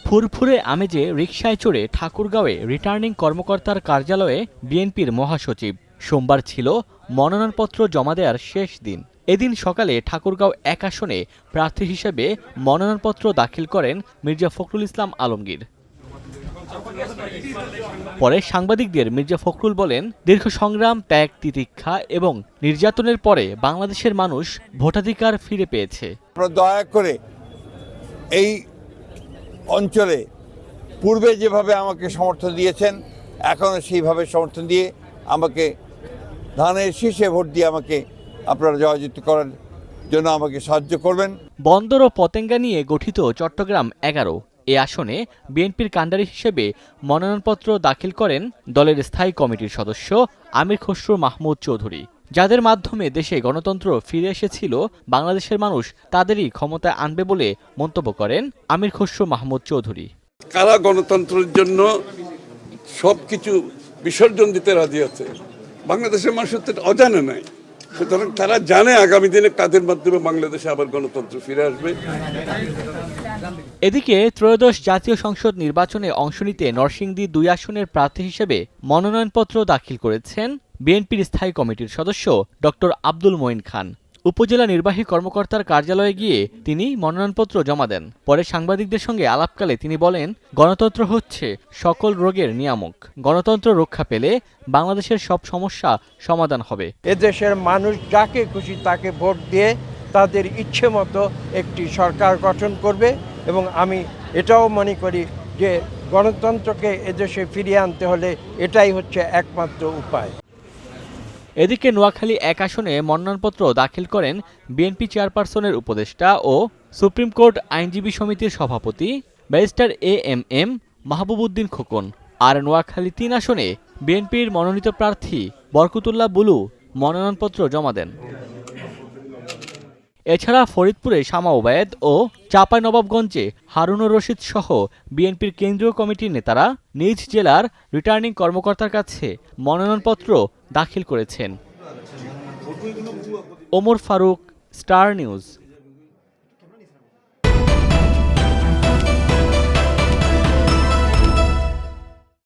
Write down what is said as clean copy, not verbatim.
ফুরফুরে আমেজে রিকশায় চড়ে ঠাকুরগাঁওয়ে রিটার্নিং কর্মকর্তার কার্যালয়ে বিএনপির মহাসচিব। সোমবার ছিল মনোনয়নপত্র জমা দেওয়ার শেষ দিন। এদিন সকালে ঠাকুরগাঁও ১ আসনে প্রার্থী হিসেবে মনোনয়নপত্র দাখিল করেন মির্জা ফখরুল ইসলাম আলমগীর। পরে সাংবাদিকদের মির্জা ফখরুল বলেন, দীর্ঘ সংগ্রাম, ত্যাগ, তিতিক্ষা এবং নির্যাতনের পরে বাংলাদেশের মানুষ ভোটাধিকার ফিরে পেয়েছে। দয়া করে এই অঞ্চলে পূর্বে যেভাবে আমাকে সমর্থন দিয়েছেন, এখনও সেইভাবে সমর্থন দিয়ে আমাকে ধানের শীষে ভোট দিয়ে আমাকে আপনারা জয়যুক্ত করার জন্য আমাকে সাহায্য করবেন। বন্দর ও পতেঙ্গা নিয়ে গঠিত চট্টগ্রাম ১১ এ আসনে বিএনপির কাণ্ডারি হিসেবে মনোনয়নপত্র দাখিল করেন দলের স্থায়ী কমিটির সদস্য আমির খসরু মাহমুদ চৌধুরী। যাদের মাধ্যমে দেশে গণতন্ত্র ফিরে এসেছিল, বাংলাদেশের মানুষ তাদেরই ক্ষমতায় আনবে বলে মন্তব্য করেন আমির খসরু মাহমুদ চৌধুরী। কারা গণতন্ত্রের জন্য সবকিছু বিসর্জন দিতে রাজি আছে, বাংলাদেশের মানুষের তো অজানা নাই। সুতরাং তারা জানে আগামী দিনে কাদের মাধ্যমে বাংলাদেশে আবার গণতন্ত্র ফিরে আসবে। এদিকে ত্রয়োদশ জাতীয় সংসদ নির্বাচনে অংশ নিতে নরসিংদী ২ আসনের প্রার্থী হিসেবে মনোনয়নপত্র দাখিল করেছেন বিএনপির স্থায়ী কমিটির সদস্য ডক্টর আব্দুল মঈন খান। উপজেলা নির্বাহী কর্মকর্তার কার্যালয়ে গিয়ে তিনি মনোনয়নপত্র জমা দেন। পরে সাংবাদিকদের সঙ্গে আলাপকালে তিনি বলেন, গণতন্ত্র হচ্ছে সকল রোগের নিয়ামক। গণতন্ত্র রক্ষা পেলে বাংলাদেশের সব সমস্যা সমাধান হবে। এদেশের মানুষ যাকে খুশি তাকে ভোট দিয়ে তাদের ইচ্ছে মতো একটি সরকার গঠন করবে এবং আমি এটাও মনে করি যে গণতন্ত্রকে এদেশে ফিরিয়ে আনতে হলে এটাই হচ্ছে একমাত্র উপায়। এদিকে নোয়াখালী ১ আসনে মনোনয়নপত্র দাখিল করেন বিএনপি চেয়ারপারসনের উপদেষ্টা ও সুপ্রিম কোর্ট আইনজীবী সমিতির সভাপতি ব্যারিস্টার এএমএম মাহবুব উদ্দিন খোকন। আর নোয়াখালী ৩ আসনে বিএনপির মনোনীত প্রার্থী বরকতুল্লাহ বুলু মনোনয়নপত্র জমা দেন। এছাড়া ফরিদপুরে শামা ওবায়েদ ও চাঁপাইনবাবগঞ্জে হারুনুর রশিদ সহ বিএনপির কেন্দ্রীয় কমিটির নেতারা নিজ জেলার রিটার্নিং কর্মকর্তার কাছে মনোনয়নপত্র দাখিল করেছেন। Omar Faruk, Star news.